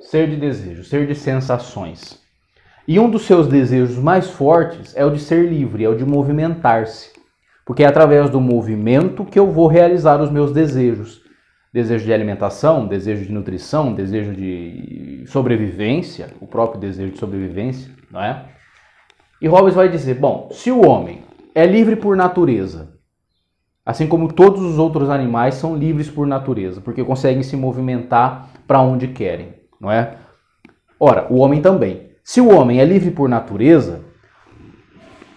ser de desejo, ser de sensações. E um dos seus desejos mais fortes é o de ser livre, é o de movimentar-se. Porque é através do movimento que eu vou realizar os meus desejos. Desejo de alimentação, desejo de nutrição, desejo de sobrevivência, o próprio desejo de sobrevivência, não é? E Hobbes vai dizer, bom, se o homem é livre por natureza, assim como todos os outros animais são livres por natureza, porque conseguem se movimentar para onde querem, não é? Ora, o homem também. Se o homem é livre por natureza,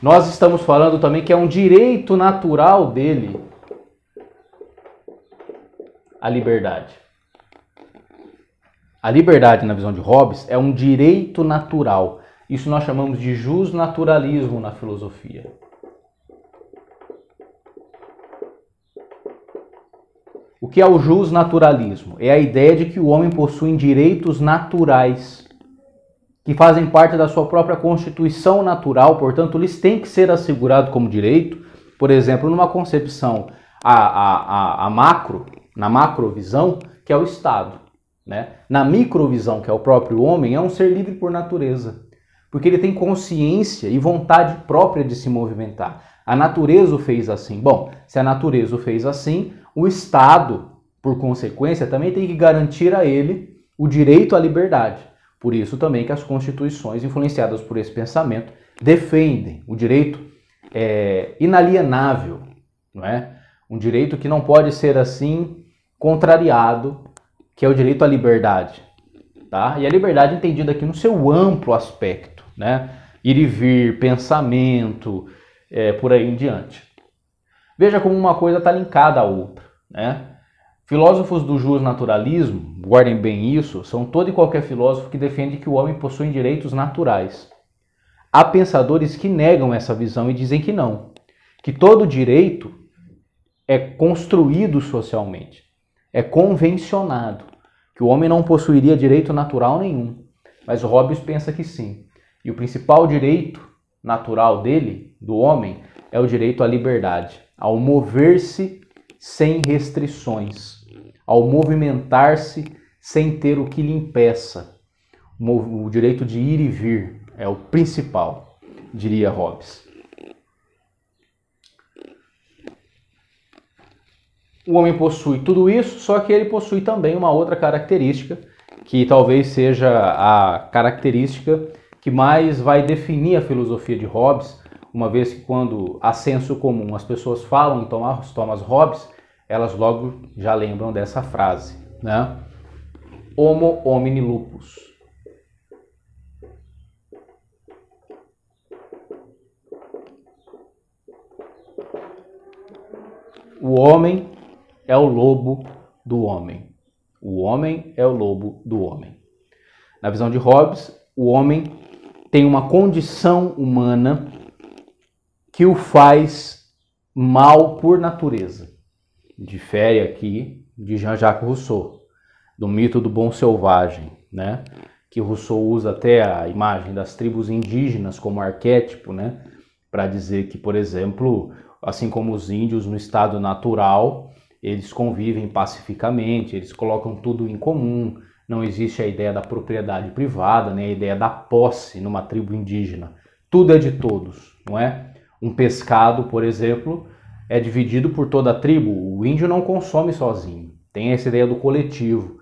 nós estamos falando também que é um direito natural dele a liberdade. A liberdade, na visão de Hobbes, é um direito natural. Isso nós chamamos de justnaturalismo na filosofia. O que é o justnaturalismo? É a ideia de que o homem possui direitos naturais, que fazem parte da sua própria constituição natural, portanto, eles têm que ser assegurados como direito. Por exemplo, numa concepção na macrovisão, que é o Estado, né? Na microvisão, que é o próprio homem, é um ser livre por natureza, porque ele tem consciência e vontade própria de se movimentar. A natureza o fez assim. Bom, se a natureza o fez assim, o Estado, por consequência, também tem que garantir a ele o direito à liberdade. Por isso também que as constituições influenciadas por esse pensamento defendem o direito inalienável, não é? Um direito que não pode ser assim contrariado, que é o direito à liberdade, tá? E a liberdade entendida aqui no seu amplo aspecto, né? Ir e vir, pensamento, por aí em diante. Veja como uma coisa está linkada à outra, né? Filósofos do justnaturalismo, guardem bem isso, são todo e qualquer filósofo que defende que o homem possui direitos naturais. Há pensadores que negam essa visão e dizem que não, que todo direito é construído socialmente, é convencionado, que o homem não possuiria direito natural nenhum. Mas o Hobbes pensa que sim. E o principal direito natural dele, do homem, é o direito à liberdade, ao mover-se sem restrições, ao movimentar-se sem ter o que lhe impeça. O direito de ir e vir é o principal, diria Hobbes. O homem possui tudo isso, só que ele possui também uma outra característica, que talvez seja a característica que mais vai definir a filosofia de Hobbes, uma vez que quando há senso comum as pessoas falam em Thomas Hobbes, elas logo já lembram dessa frase, né? Homo homini lupus. O homem é o lobo do homem. O homem é o lobo do homem. Na visão de Hobbes, o homem tem uma condição humana que o faz mal por natureza. Difere aqui de Jean-Jacques Rousseau, do mito do bom selvagem, né? Que Rousseau usa até a imagem das tribos indígenas como arquétipo, né? Para dizer que, por exemplo, assim como os índios no estado natural, eles convivem pacificamente, eles colocam tudo em comum, não existe a ideia da propriedade privada, né? A ideia da posse numa tribo indígena. Tudo é de todos, não é? Um pescado, por exemplo, é dividido por toda a tribo. O índio não consome sozinho. Tem essa ideia do coletivo.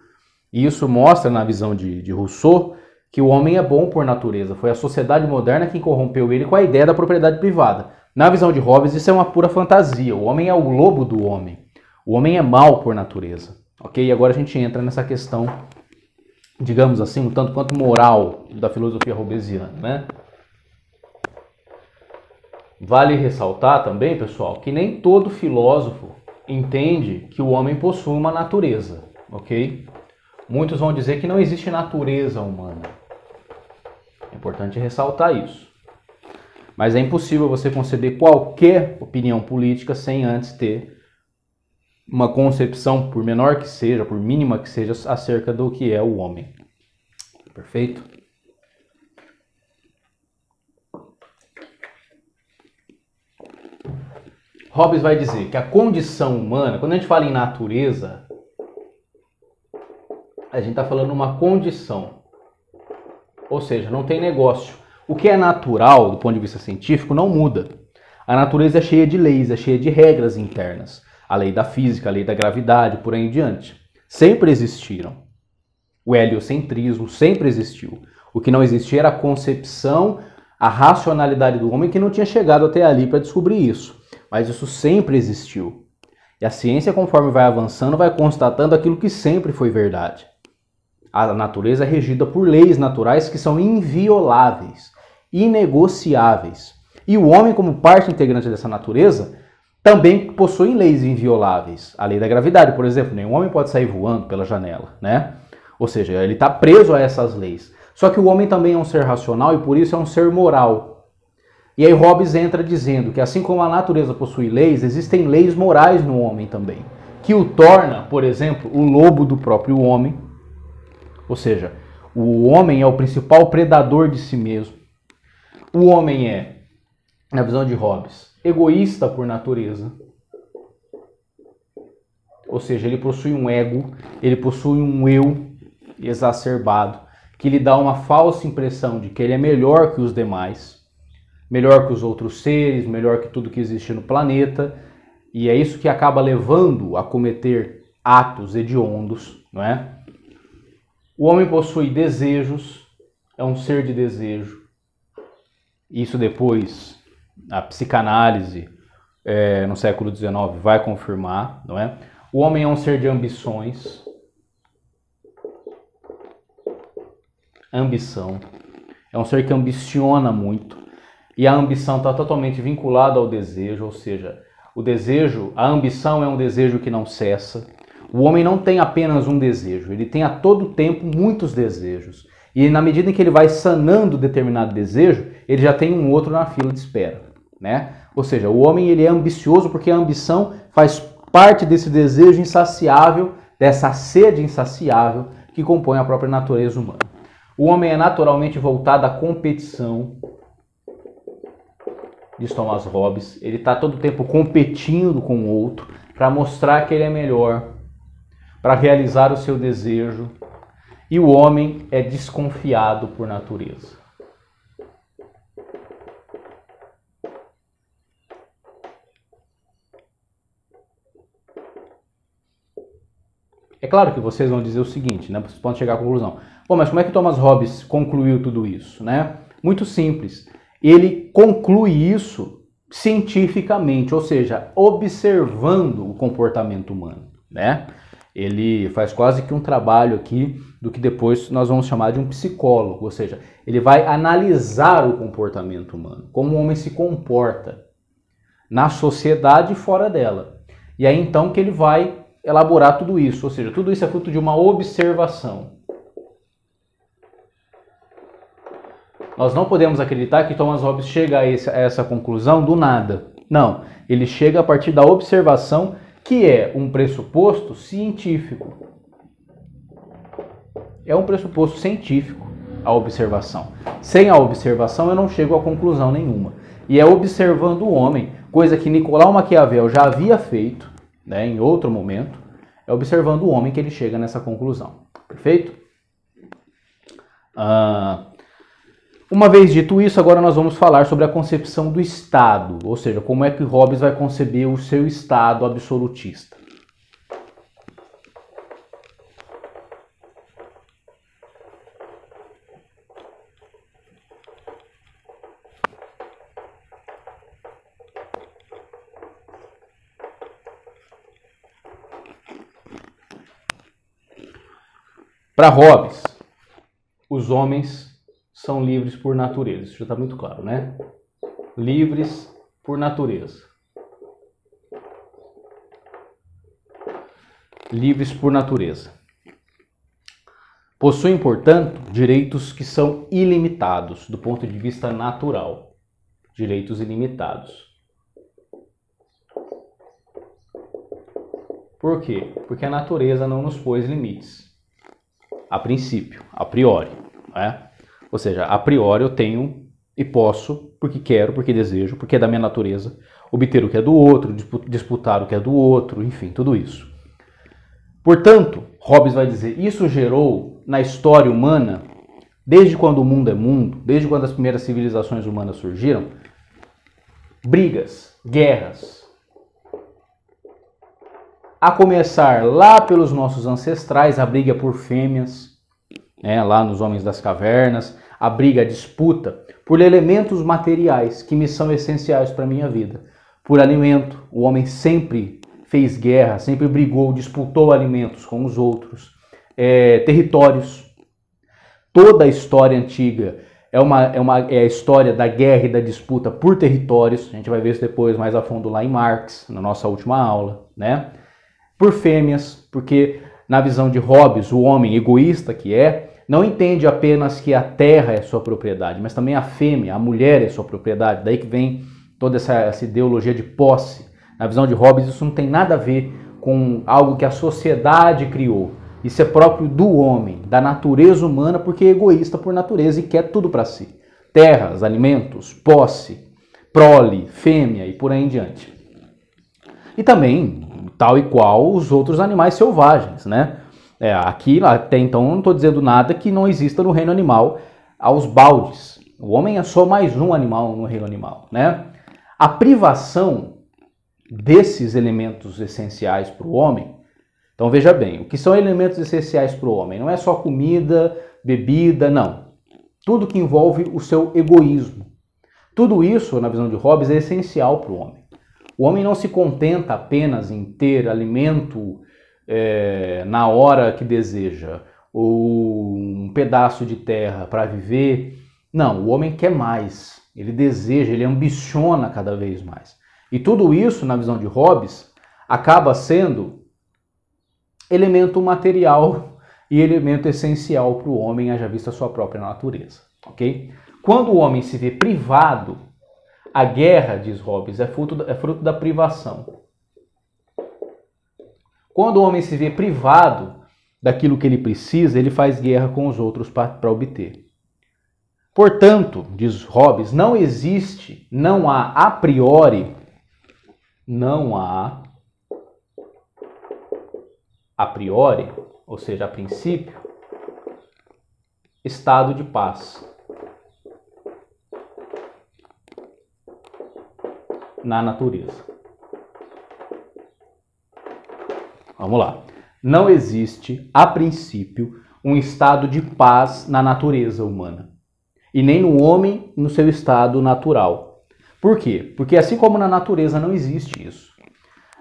E isso mostra, na visão de Rousseau, que o homem é bom por natureza. Foi a sociedade moderna quem corrompeu ele com a ideia da propriedade privada. Na visão de Hobbes, isso é uma pura fantasia. O homem é o lobo do homem. O homem é mau por natureza. Ok? E agora a gente entra nessa questão, digamos assim, um tanto quanto moral da filosofia hobbesiana, né? Vale ressaltar também, pessoal, que nem todo filósofo entende que o homem possui uma natureza, ok? Muitos vão dizer que não existe natureza humana. É importante ressaltar isso. Mas é impossível você conceber qualquer opinião política sem antes ter uma concepção, por menor que seja, por mínima que seja, acerca do que é o homem. Perfeito? Hobbes vai dizer que a condição humana, quando a gente fala em natureza, A gente está falando uma condição. Ou seja, não tem negócio. O que é natural, do ponto de vista científico, não muda. A natureza é cheia de leis, é cheia de regras internas. A lei da física, a lei da gravidade, por aí em diante. Sempre existiram. O heliocentrismo sempre existiu. O que não existia era a concepção, a racionalidade do homem, que não tinha chegado até ali para descobrir isso. Mas isso sempre existiu. E a ciência, conforme vai avançando, vai constatando aquilo que sempre foi verdade. A natureza é regida por leis naturais que são invioláveis, inegociáveis. E o homem, como parte integrante dessa natureza, também possui leis invioláveis. A lei da gravidade, por exemplo, nenhum homem pode sair voando pela janela, né? Ou seja, ele está preso a essas leis. Só que o homem também é um ser racional e por isso é um ser moral. E aí Hobbes entra dizendo que assim como a natureza possui leis, existem leis morais no homem também, que o torna, por exemplo, o lobo do próprio homem. Ou seja, o homem é o principal predador de si mesmo. O homem é, na visão de Hobbes, egoísta por natureza. Ou seja, ele possui um ego, ele possui um eu exacerbado, que lhe dá uma falsa impressão de que ele é melhor que os demais, melhor que os outros seres, melhor que tudo que existe no planeta. E é isso que acaba levando a cometer atos hediondos, não é? O homem possui desejos, é um ser de desejo. Isso depois, a psicanálise no século XIX vai confirmar, não é? O homem é um ser de ambições. Ambição. É um ser que ambiciona muito. E a ambição está totalmente vinculada ao desejo, ou seja, o desejo, a ambição é um desejo que não cessa. O homem não tem apenas um desejo, ele tem a todo tempo muitos desejos. E na medida em que ele vai sanando determinado desejo, ele já tem um outro na fila de espera, né? Ou seja, o homem ele é ambicioso porque a ambição faz parte desse desejo insaciável, dessa sede insaciável que compõe a própria natureza humana. O homem é naturalmente voltado à competição, diz Thomas Hobbes. Ele está todo tempo competindo com o outro para mostrar que ele é melhor, para realizar o seu desejo. E o homem é desconfiado por natureza. É claro que vocês vão dizer o seguinte, né? Vocês podem chegar à conclusão. Bom, mas como é que Thomas Hobbes concluiu tudo isso, né? Muito simples. Ele conclui isso cientificamente, ou seja, observando o comportamento humano, né? Ele faz quase que um trabalho aqui do que depois nós vamos chamar de um psicólogo, ou seja, ele vai analisar o comportamento humano, como o homem se comporta na sociedade e fora dela. E aí então que ele vai elaborar tudo isso, ou seja, tudo isso é fruto de uma observação. Nós não podemos acreditar que Thomas Hobbes chega a essa conclusão do nada. Não, ele chega a partir da observação, que é um pressuposto científico. É um pressuposto científico a observação. Sem a observação eu não chego a conclusão nenhuma. E é observando o homem, coisa que Nicolau Maquiavel já havia feito, né, em outro momento, é observando o homem que ele chega nessa conclusão. Perfeito? Uma vez dito isso, agora nós vamos falar sobre a concepção do Estado, ou seja, como é que Hobbes vai conceber o seu Estado absolutista. Para Hobbes, os homens são livres por natureza. Isso já está muito claro, né? Livres por natureza. Livres por natureza. Possuem, portanto, direitos que são ilimitados do ponto de vista natural. Direitos ilimitados. Por quê? Porque a natureza não nos pôs limites. A princípio, a priori, né? Ou seja, a priori eu tenho e posso, porque quero, porque desejo, porque é da minha natureza, obter o que é do outro, disputar o que é do outro, enfim, tudo isso. Portanto, Hobbes vai dizer, isso gerou na história humana, desde quando o mundo é mundo, desde quando as primeiras civilizações humanas surgiram, brigas, guerras. A começar lá pelos nossos ancestrais, a briga por fêmeas, lá nos homens das cavernas, a briga, a disputa por elementos materiais que me são essenciais para a minha vida. Por alimento, o homem sempre fez guerra, sempre brigou, disputou alimentos com os outros. Territórios. Toda a história antiga é a história da guerra e da disputa por territórios. A gente vai ver isso depois mais a fundo lá em Marx, na nossa última aula, né? Por fêmeas, porque na visão de Hobbes, o homem egoísta que não entende apenas que a terra é sua propriedade, mas também a fêmea, a mulher é sua propriedade. Daí que vem toda essa ideologia de posse. Na visão de Hobbes, isso não tem nada a ver com algo que a sociedade criou. Isso é próprio do homem, da natureza humana, porque é egoísta por natureza e quer tudo para si. Terras, alimentos, posse, prole, fêmea e por aí em diante. E também, tal e qual os outros animais selvagens, né? Aqui, até então, não estou dizendo nada que não exista no reino animal aos baldes. O homem é só mais um animal no reino animal, né? A privação desses elementos essenciais para o homem. Então veja bem, o que são elementos essenciais para o homem? Não é só comida, bebida, não. Tudo que envolve o seu egoísmo. Tudo isso, na visão de Hobbes, é essencial para o homem. O homem não se contenta apenas em ter alimento na hora que deseja, ou um pedaço de terra para viver. Não, o homem quer mais. Ele deseja, ele ambiciona cada vez mais. E tudo isso, na visão de Hobbes, acaba sendo elemento material e elemento essencial para o homem, haja vista a sua própria natureza. Okay? Quando o homem se vê privado, a guerra, diz Hobbes, é fruto da privação. Quando o homem se vê privado daquilo que ele precisa, ele faz guerra com os outros para obter. Portanto, diz Hobbes, não há a priori, ou seja, a princípio, estado de paz na natureza. Vamos lá. Não existe, a princípio, um estado de paz na natureza humana. E nem no homem no seu estado natural. Por quê? Porque assim como na natureza não existe isso.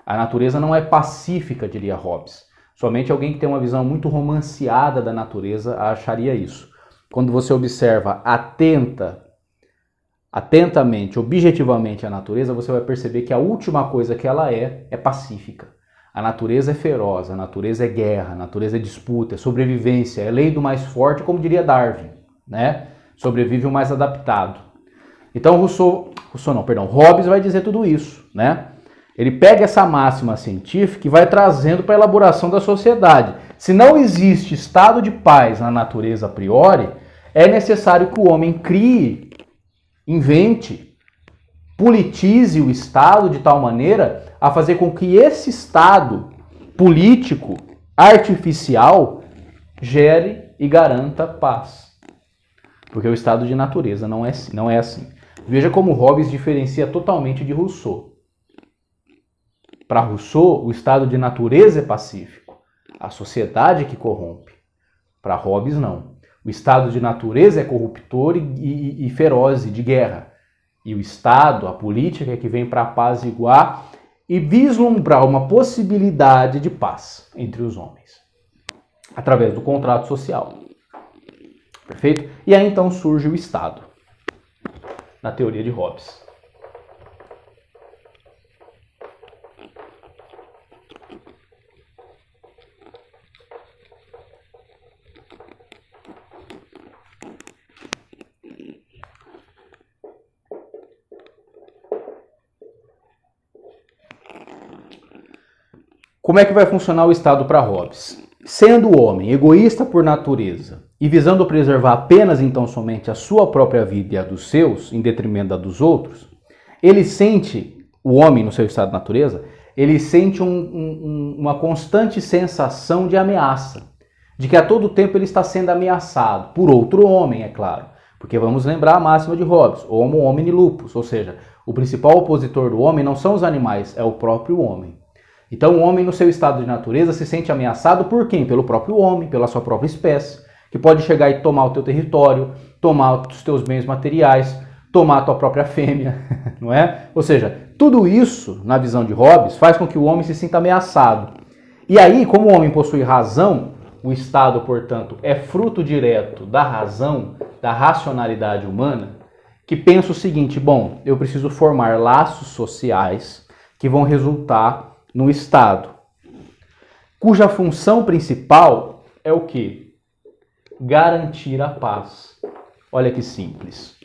A natureza não é pacífica, diria Hobbes. Somente alguém que tem uma visão muito romanceada da natureza acharia isso. Quando você observa atentamente, objetivamente a natureza, você vai perceber que a última coisa que ela é pacífica. A natureza é feroz, a natureza é guerra, a natureza é disputa, é sobrevivência, é lei do mais forte, como diria Darwin, né? Sobrevive o mais adaptado. Então Hobbes vai dizer tudo isso, né? Ele pega essa máxima científica e vai trazendo para a elaboração da sociedade. Se não existe estado de paz na natureza a priori, é necessário que o homem crie, invente, politize o Estado de tal maneira a fazer com que esse Estado político, artificial, gere e garanta paz. Porque o estado de natureza não é assim. Veja como Hobbes diferencia totalmente de Rousseau. Para Rousseau, o estado de natureza é pacífico. A sociedade que corrompe. Para Hobbes, não. O estado de natureza é corruptor e feroz, e de guerra. E o Estado, a política, é que vem para apaziguar e vislumbrar uma possibilidade de paz entre os homens. Através do contrato social. Perfeito? E aí então surge o Estado, na teoria de Hobbes. Como é que vai funcionar o Estado para Hobbes? Sendo o homem egoísta por natureza e visando preservar apenas então somente a sua própria vida e a dos seus, em detrimento da dos outros, ele sente, o homem no seu estado de natureza, ele sente uma constante sensação de ameaça, de que a todo tempo ele está sendo ameaçado por outro homem, é claro. Porque vamos lembrar a máxima de Hobbes, homo homini lupus, ou seja, o principal opositor do homem não são os animais, é o próprio homem. Então o homem no seu estado de natureza se sente ameaçado por quem? Pelo próprio homem, pela sua própria espécie, que pode chegar e tomar o teu território, tomar os teus bens materiais, tomar a tua própria fêmea, não é? Ou seja, tudo isso, na visão de Hobbes, faz com que o homem se sinta ameaçado. E aí, como o homem possui razão, o Estado, portanto, é fruto direto da razão, da racionalidade humana, que pensa o seguinte: bom, eu preciso formar laços sociais que vão resultar no Estado, cuja função principal é o quê? Garantir a paz. Olha que simples,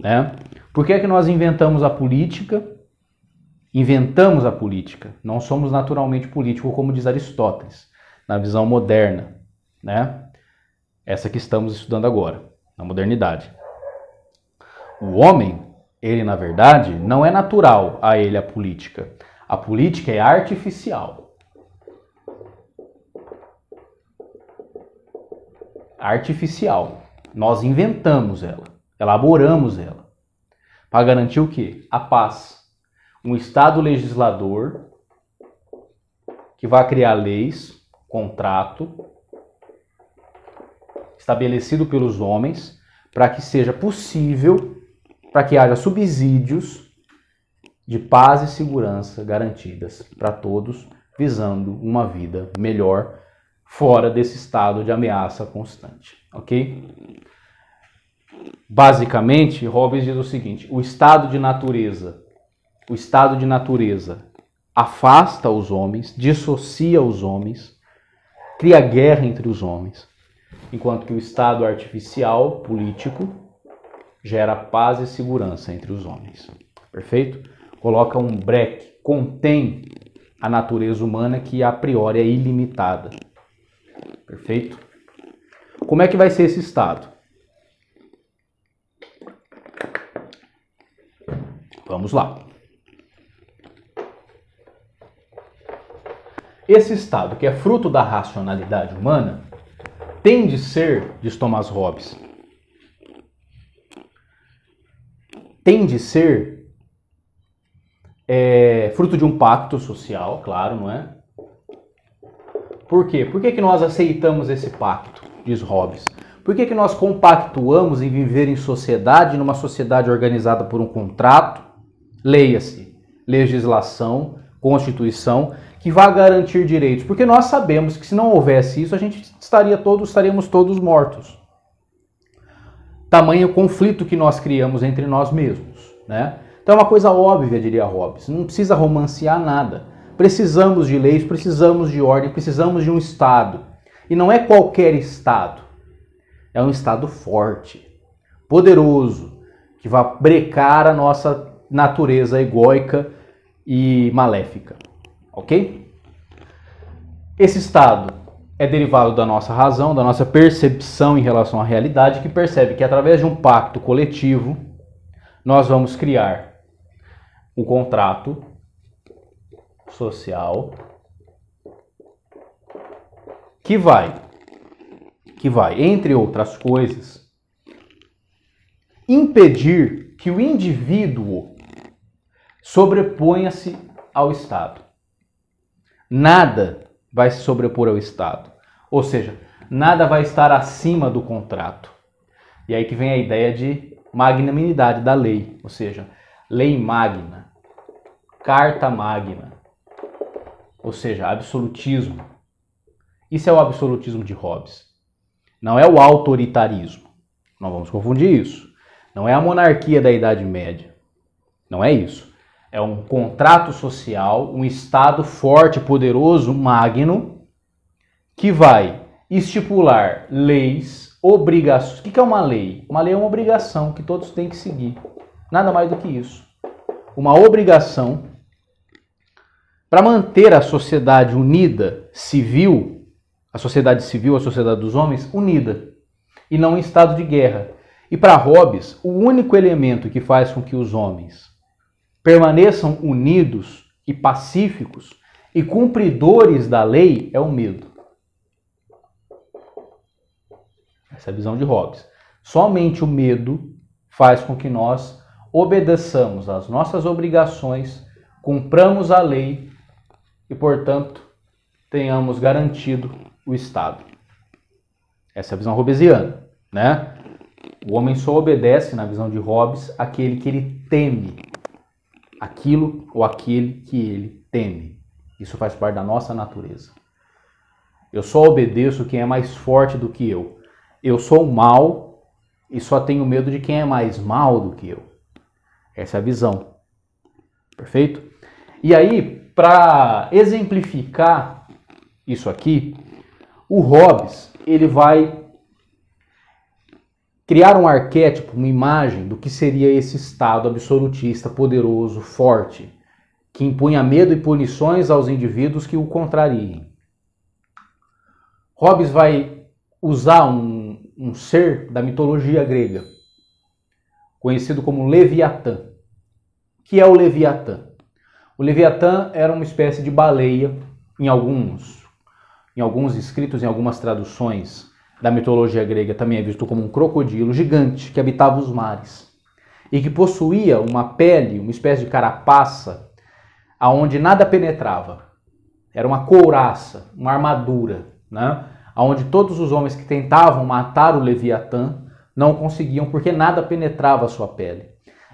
né? Por que é que nós inventamos a política? Inventamos a política. Não somos naturalmente políticos, como diz Aristóteles, na visão moderna, né? Essa que estamos estudando agora, na modernidade. O homem, ele na verdade, não é natural a ele a política. A política é artificial. Artificial. Nós inventamos ela, elaboramos ela. Para garantir o quê? A paz. Um Estado legislador que vai criar leis, contrato, estabelecido pelos homens, para que seja possível, para que haja subsídios de paz e segurança garantidas para todos, visando uma vida melhor fora desse estado de ameaça constante, ok? Basicamente, Hobbes diz o seguinte: o estado de natureza afasta os homens, dissocia os homens, cria guerra entre os homens, enquanto que o estado artificial, político, gera paz e segurança entre os homens. Perfeito? Coloca um breque, contém a natureza humana que a priori é ilimitada. Perfeito? Como é que vai ser esse estado? Vamos lá. Esse estado, que é fruto da racionalidade humana, tem de ser, diz Thomas Hobbes, tem de ser fruto de um pacto social, claro, não é? Por quê? Por que nós aceitamos esse pacto, diz Hobbes? Por que nós compactuamos em viver em sociedade, numa sociedade organizada por um contrato, leia-se, legislação, constituição, que vai garantir direitos? Porque nós sabemos que se não houvesse isso, a gente estaríamos todos mortos. Tamanho conflito que nós criamos entre nós mesmos, né? Então é uma coisa óbvia, diria Hobbes, não precisa romancear nada. Precisamos de leis, precisamos de ordem, precisamos de um Estado. E não é qualquer Estado, é um Estado forte, poderoso, que vai brecar a nossa natureza egóica e maléfica. Ok? Esse estado é derivado da nossa razão, da nossa percepção em relação à realidade, que percebe que através de um pacto coletivo nós vamos criar um contrato social que vai, entre outras coisas, impedir que o indivíduo sobreponha-se ao Estado. Nada vai se sobrepor ao Estado. Ou seja, nada vai estar acima do contrato. E aí que vem a ideia de magnanimidade da lei. Ou seja, lei magna, carta magna. Ou seja, absolutismo. Isso é o absolutismo de Hobbes. Não é o autoritarismo. Não vamos confundir isso. Não é a monarquia da Idade Média. Não é isso. É um contrato social, um Estado forte, poderoso, magno, que vai estipular leis, obrigações. O que é uma lei? Uma lei é uma obrigação que todos têm que seguir. Nada mais do que isso. Uma obrigação para manter a sociedade unida, civil, a sociedade dos homens, unida, e não em estado de guerra. E para Hobbes, o único elemento que faz com que os homens permaneçam unidos e pacíficos e cumpridores da lei é o medo. Essa é a visão de Hobbes. Somente o medo faz com que nós obedeçamos às nossas obrigações, cumpramos a lei e, portanto, tenhamos garantido o Estado. Essa é a visão hobbesiana, né? O homem só obedece, na visão de Hobbes, aquele que ele teme. Aquilo ou aquele que ele teme. Isso faz parte da nossa natureza. Eu só obedeço quem é mais forte do que eu. Eu sou mau e só tenho medo de quem é mais mau do que eu. Essa é a visão. Perfeito? E aí, para exemplificar isso aqui, o Hobbes, ele vai criar um arquétipo, uma imagem do que seria esse Estado absolutista, poderoso, forte, que impunha medo e punições aos indivíduos que o contrariem. Hobbes vai usar um ser da mitologia grega, conhecido como Leviatã. O que é o Leviatã? O Leviatã era uma espécie de baleia, em alguns escritos, em algumas traduções da mitologia grega também é visto como um crocodilo gigante que habitava os mares e que possuía uma pele, uma espécie de carapaça, aonde nada penetrava. Era uma couraça, uma armadura, né? Onde todos os homens que tentavam matar o Leviatã não conseguiam porque nada penetrava a sua pele.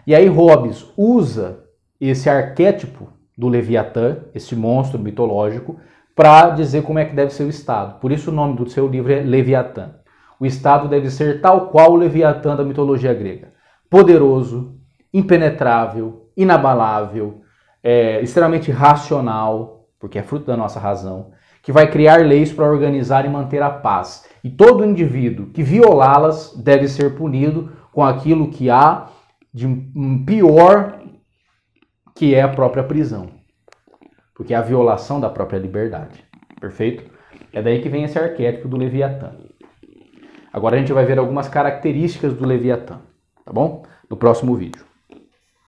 E aí Hobbes usa esse arquétipo do Leviatã, esse monstro mitológico, para dizer como é que deve ser o Estado. Por isso o nome do seu livro é Leviatã. O Estado deve ser tal qual o Leviatã da mitologia grega. Poderoso, impenetrável, inabalável, extremamente racional, porque é fruto da nossa razão, que vai criar leis para organizar e manter a paz. E todo indivíduo que violá-las deve ser punido com aquilo que há de pior, que é a própria prisão. Porque é a violação da própria liberdade. Perfeito? É daí que vem esse arquétipo do Leviatã. Agora a gente vai ver algumas características do Leviatã, tá bom? No próximo vídeo.